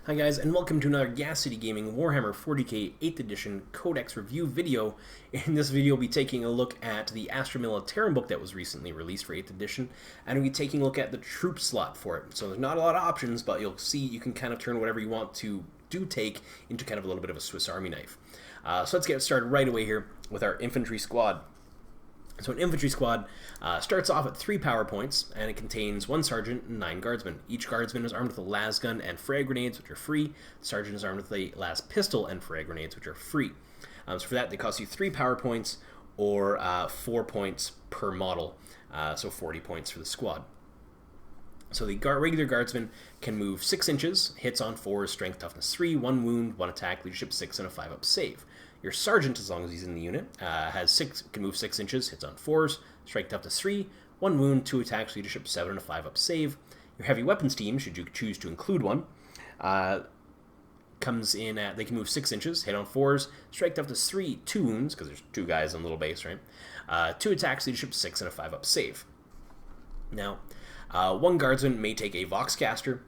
Hi guys, and welcome to another Gas City Gaming Warhammer 40k 8th Edition Codex review video. In this video, we'll be taking a look at the Astra Militarum book that was recently released for 8th Edition, and we'll be taking a look at the troop slot for it. So there's not a lot of options, but you'll see you can kind of turn whatever you want to take into kind of a little bit of a Swiss Army knife. So let's get started right away here with our Infantry Squad. So an infantry squad starts off at 3 power points, and it contains 1 sergeant and 9 guardsmen. Each guardsman is armed with a las gun and frag grenades, which are free. The sergeant is armed with a las pistol and frag grenades, which are free. So for that, they cost you 3 power points or 4 points per model, so 40 points for the squad. So the regular guardsman can move 6 inches, hits on 4, strength, toughness 3, 1 wound, 1 attack, leadership 6, and a 5-up save. Your sergeant, as long as he's in the unit, can move 6 inches, hits on 4s, strength, toughness 3, 1 wound, 2 attacks, leadership 7, and a 5-up save. Your heavy weapons team, should you choose to include one, comes in at, they can move 6 inches, hit on 4s, strength, toughness 3, 2 wounds, because there's 2 guys on little base, right? 2 attacks, leadership 6, and a 5-up save. Now, 1 guardsman may take a Voxcaster.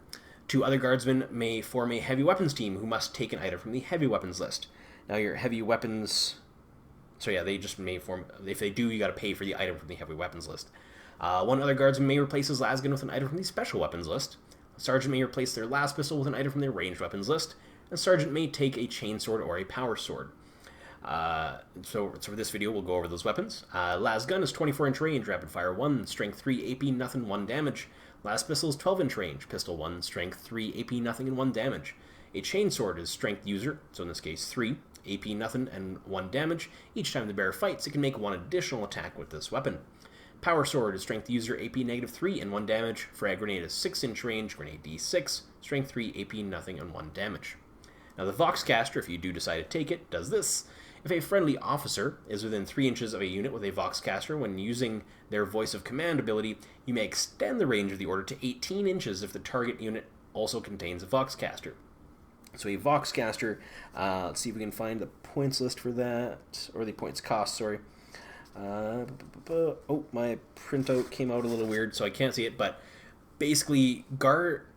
2 other guardsmen may form a heavy weapons team who must take an item from the heavy weapons list. Now your heavy weapons, so yeah, they just may form, if they do, you gotta pay for the item from the heavy weapons list. 1 other guardsman may replace his las gun with an item from the special weapons list. A sergeant may replace their las pistol with an item from their ranged weapons list. A sergeant may take a chainsword or a power sword. So for this video, we'll go over those weapons. Las gun is 24-inch range, rapid fire 1, strength 3, AP nothing, 1 damage. Las pistol is 12-inch range, pistol 1, strength 3, AP nothing, and 1 damage. A chainsword is strength user, so in this case 3, AP nothing, and 1 damage. Each time the bearer fights, it can make 1 additional attack with this weapon. Power sword is strength user, AP negative 3, and 1 damage. Frag grenade is 6-inch range, grenade D6, strength 3, AP nothing, and 1 damage. Now the Voxcaster, if you do decide to take it, does this. If a friendly officer is within 3 inches of a unit with a Voxcaster when using their voice of command ability, you may extend the range of the order to 18 inches if the target unit also contains a Voxcaster. So a Voxcaster, let's see if we can find the points list for that, or the points cost, sorry. Oh, my printout came out a little weird, so I can't see it, but basically,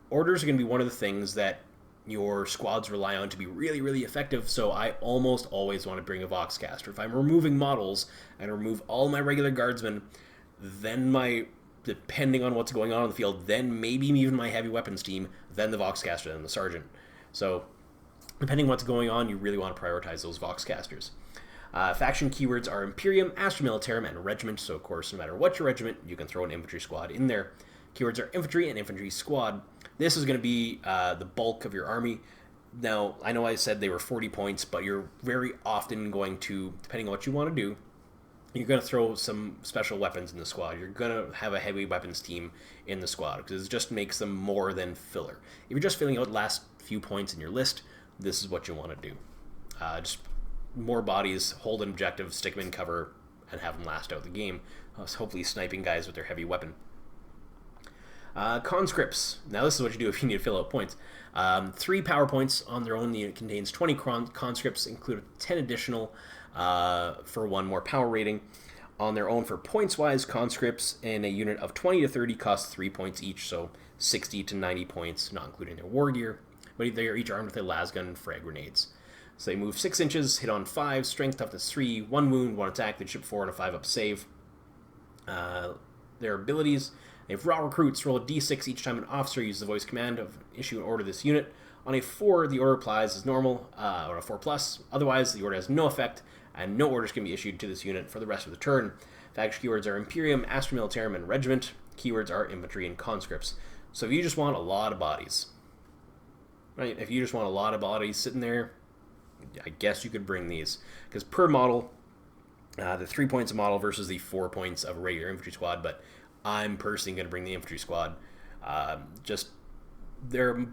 orders are going to be one of the things that your squads rely on to be really, really effective, so I almost always want to bring a Voxcaster. If I'm removing models and remove all my regular guardsmen, then depending on what's going on the field, then maybe even my heavy weapons team, then the Voxcaster, then the sergeant. So, depending on what's going on, you really want to prioritize those Voxcasters. Faction keywords are Imperium, Astra Militarum, and Regiment, so of course, no matter what your regiment, you can throw an infantry squad in there. Keywords are Infantry and Infantry Squad. This is going to be the bulk of your army. Now, I know I said they were 40 points, but you're very often going to, depending on what you want to do, you're going to throw some special weapons in the squad. You're going to have a heavy weapons team in the squad, because it just makes them more than filler. If you're just filling out the last few points in your list, this is what you want to do. Just more bodies, hold an objective, stick them in cover, and have them last out the game, hopefully sniping guys with their heavy weapon. Conscripts. Now this is what you do if you need to fill out points. 3 power points on their own. The unit contains 20 conscripts, including 10 additional for 1 more power rating. On their own, for points-wise, conscripts in a unit of 20 to 30 cost 3 points each, so 60 to 90 points, not including their war gear. But they are each armed with a las gun and frag grenades. So they move 6 inches, hit on 5, strength, toughness 3, 1 wound, 1 attack, leadership 4, and a 5-up save. Their abilities: they have raw recruits, roll a d6 each time an officer uses the voice command of issue and order this unit. On a 4, the order applies as normal, or a 4+. Otherwise, the order has no effect, and no orders can be issued to this unit for the rest of the turn. Faction keywords are Imperium, Astra Militarum, and Regiment. Keywords are Infantry and Conscripts. So if you just want a lot of bodies, right? If you just want a lot of bodies sitting there, I guess you could bring these. Because per model, the 3 points a model versus the 4 points of a regular infantry squad, but I'm personally going to bring the infantry squad. Just their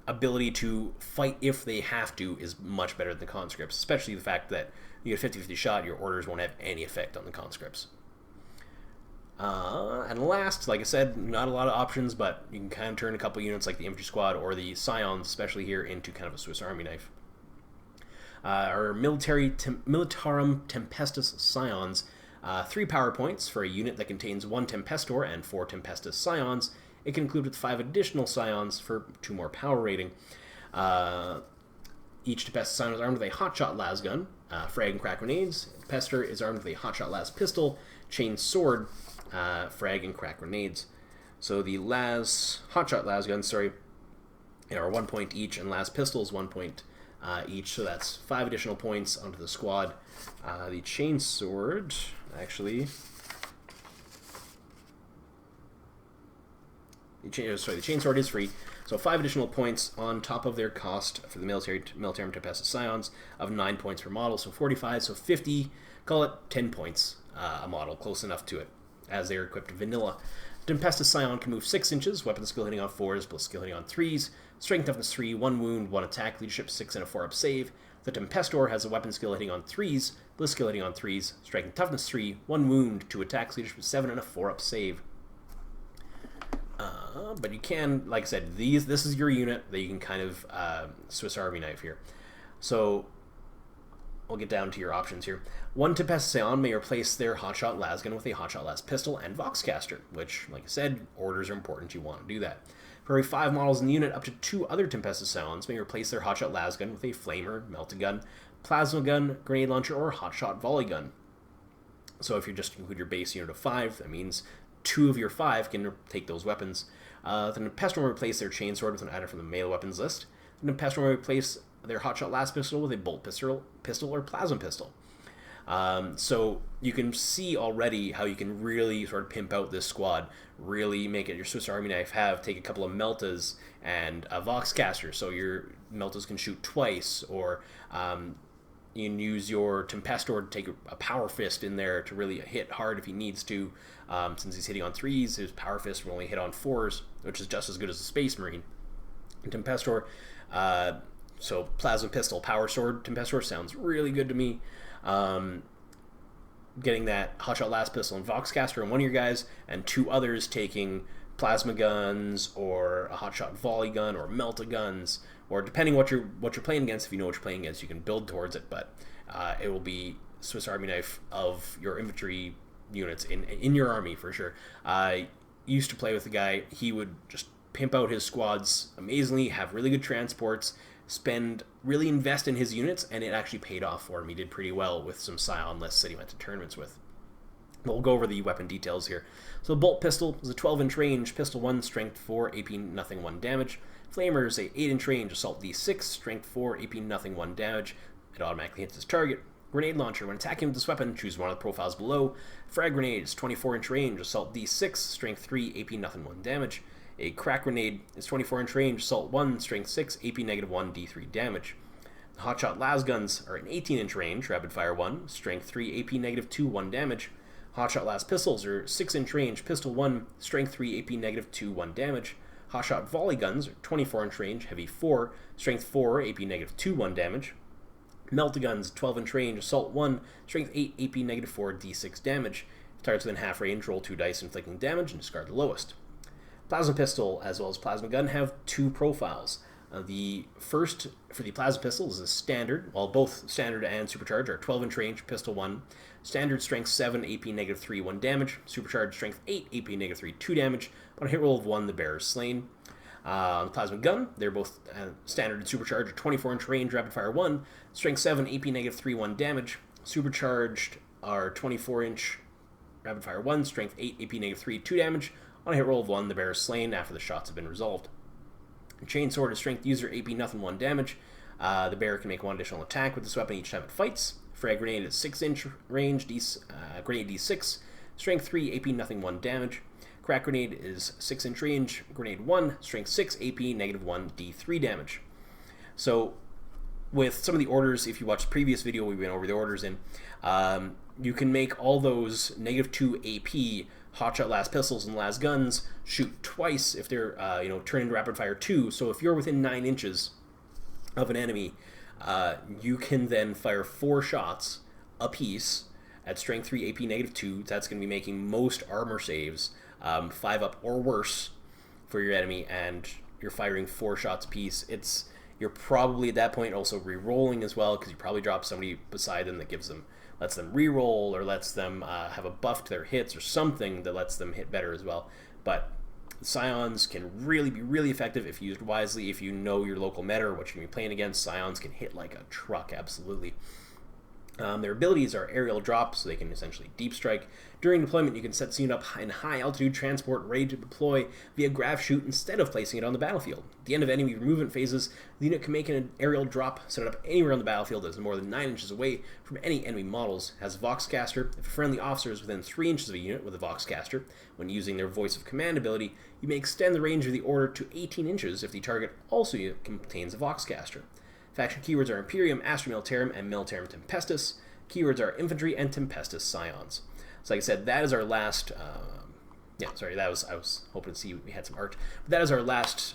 ability to fight if they have to is much better than the conscripts, especially the fact that you get 50-50 shot, your orders won't have any effect on the conscripts. And last, like I said, not a lot of options, but you can kind of turn a couple units like the infantry squad or the Saiyans, especially here, into kind of a Swiss Army knife. Our Militarum Tempesta Saiyans, 3 power points for a unit that contains 1 Tempestor and 4 Tempesta Saiyans. It can include with 5 additional Scions for 2 more power rating. Each Tempesta Scion is armed with a hotshot las gun, frag and crack grenades. Tempesta is armed with a hotshot las pistol, chain sword, frag and crack grenades. So the hotshot las guns, are 1 point each, and las pistols 1 point each. So that's 5 additional points onto the squad. The chain sword, actually. The chain sword is free. So 5 additional points on top of their cost for the Militarum Tempesta Saiyans of 9 points per model, so 45, so 50, call it 10 points a model, close enough to it, as they are equipped vanilla. Tempesta Scion can move 6 inches, weapon skill hitting on 4s, plus skill hitting on 3s, strength toughness 3, 1 wound, 1 attack, leadership 6, and a 4-up save. The Tempestor has a weapon skill hitting on 3s, bliss skill hitting on 3s, strength and toughness 3, 1 wound, 2 attacks, leadership 7, and a 4-up save. But you can, like I said, this is your unit that you can kind of Swiss Army knife here. So we'll get down to your options here. One Tempesta Saiyan may replace their hotshot lasgun with a hotshot las pistol and voxcaster, which, like I said, orders are important. You want to do that. For every 5 models in the unit, up to 2 other Tempesta Saions may replace their hotshot lasgun with a flamer, melta gun, plasma gun, grenade launcher, or hotshot volley gun. So if you just include your base unit of 5, that means 2 of your 5 can take those weapons. The Tempestor will replace their chainsword with an item from the melee weapons list. The Tempestor will replace their hotshot las pistol with a bolt pistol or plasma pistol. So you can see already how you can really sort of pimp out this squad, really make it your Swiss Army knife. Take a couple of meltas and a voxcaster, so your meltas can shoot twice, or you can use your Tempestor to take a power fist in there to really hit hard if he needs to. Since he's hitting on 3s, his power fist will only hit on 4s, which is just as good as a Space Marine. And Tempestor, so plasma pistol, power sword, Tempestor sounds really good to me. Getting that hotshot las pistol and voxcaster in one of your guys, and 2 others taking plasma guns or a hotshot volley gun or melta guns, or depending what you're playing against. If you know what you're playing against, you can build towards it, but it will be Swiss Army knife of your infantry units in your army for sure. I used to play with a guy. He would just pimp out his squads amazingly, have really good transports, really invest in his units, and it actually paid off for him. He did pretty well with some Scion lists that he went to tournaments with. We'll go over the weapon details here. So the bolt pistol is a 12-inch range, pistol 1, strength 4, AP nothing 1 damage. Flamer is a 8-inch range, assault D6, strength 4, AP nothing 1 damage. It automatically hits its target. Grenade launcher, when attacking with this weapon, choose one of the profiles below. Frag Grenades, 24-inch range, assault D6, strength 3, AP nothing 1 damage. A crack grenade is 24-inch range, assault 1, strength 6, AP negative 1, D3 damage. The hotshot las guns are an 18-inch range, rapid fire 1, strength 3, AP negative 2, 1 damage. Hotshot las pistols are 6-inch range, pistol 1, strength 3, AP negative 2, 1 damage. Hotshot volley guns are 24-inch range, heavy 4, strength 4, AP negative 2, 1 damage. Melta guns, 12-inch range, assault 1, strength 8, AP negative 4, D6 damage. Targets within half range, roll 2 dice inflicting damage and discard the lowest. Plasma pistol as well as plasma gun have 2 profiles. The first for the plasma pistol is a standard, while both standard and supercharged are 12-inch range, pistol 1, standard strength 7, AP negative 3, 1 damage, supercharged strength 8, AP negative 3, 2 damage. On a hit roll of 1, the bearer is slain. On the plasma gun, they're both standard and supercharged, 24-inch range, rapid fire 1, strength 7, AP negative 3, 1 damage. Supercharged are 24-inch, rapid fire 1, strength 8, AP negative 3, 2 damage. On a hit roll of 1, the bearer is slain after the shots have been resolved. Chainsword is strength user, AP nothing 1 damage. The bearer can make 1 additional attack with this weapon each time it fights. Frag grenade is 6-inch range, grenade D6, strength 3, AP nothing 1 damage. Crack grenade is 6-inch range, grenade 1, strength 6, AP negative 1, D3 damage. So with some of the orders, if you watched the previous video, we went over the orders in, you can make all those negative 2 AP hotshot las pistols and las guns shoot twice if they're turn into rapid fire 2. So if you're within 9 inches of an enemy, you can then fire 4 shots apiece at strength 3, AP negative 2. That's going to be making most armor saves 5 up or worse for your enemy, and you're firing 4 shots apiece. You're probably at that point also re-rolling as well, because you probably drop somebody beside them that lets them re-roll, or lets them have a buff to their hits or something that lets them hit better as well. But Scions can really be really effective if used wisely. If you know your local meta or what you're going to be playing against, Scions can hit like a truck, absolutely. Their abilities are aerial drop, so they can essentially deep strike. During deployment, you can set the unit up in high altitude transport, ready to deploy via grav shoot instead of placing it on the battlefield. At the end of enemy movement phases, the unit can make an aerial drop, set it up anywhere on the battlefield that is more than 9 inches away from any enemy models. Has Voxcaster. If a friendly officer is within 3 inches of a unit with a Voxcaster, when using their Voice of Command ability, you may extend the range of the order to 18 inches if the target also contains a Voxcaster. Faction keywords are Imperium, Astra Militarum, and Militarum Tempestus. Keywords are Infantry and Tempesta Saiyans. So like I said, that is our last... I was hoping to see we had some art. But that is our last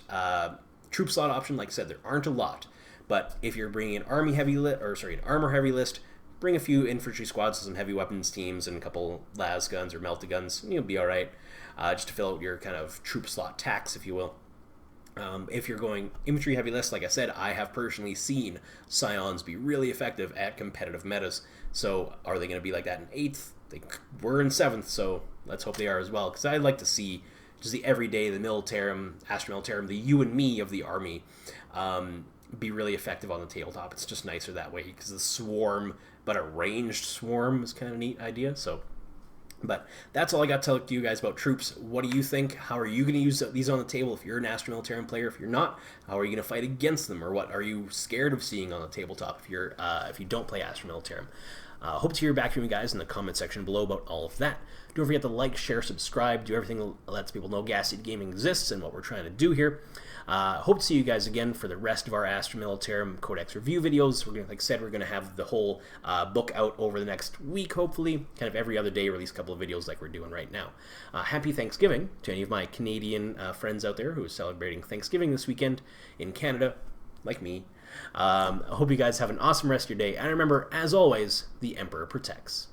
troop slot option. Like I said, there aren't a lot. But if you're bringing an armor heavy list, bring a few infantry squads, some heavy weapons teams, and a couple las guns or melta guns. You'll be all right. Just to fill out your kind of troop slot tax, if you will. If you're going infantry heavy list, like I said, I have personally seen Scions be really effective at competitive metas. So are they going to be like that in 8th? They were in 7th, so let's hope they are as well. Because I'd like to see just the everyday, the Militarum, Astra Militarum, the you and me of the army be really effective on the tabletop. It's just nicer that way because the swarm, but a ranged swarm is kind of a neat idea. But that's all I got to tell you guys about troops. What do you think? How are you going to use these on the table if you're an Astra Militarum player? If you're not, how are you going to fight against them? Or what are you scared of seeing on the tabletop if you don't play Astra Militarum? Hope to hear back from you guys in the comment section below about all of that. Don't forget to like, share, subscribe, do everything that lets people know Gas Seed Gaming exists and what we're trying to do here. Hope to see you guys again for the rest of our Astra Militarum Codex review videos. Like I said, we're going to have the whole book out over the next week, hopefully. Kind of every other day, release a couple of videos like we're doing right now. Happy Thanksgiving to any of my Canadian friends out there who are celebrating Thanksgiving this weekend in Canada, like me. I hope you guys have an awesome rest of your day. And remember, as always, the Emperor protects.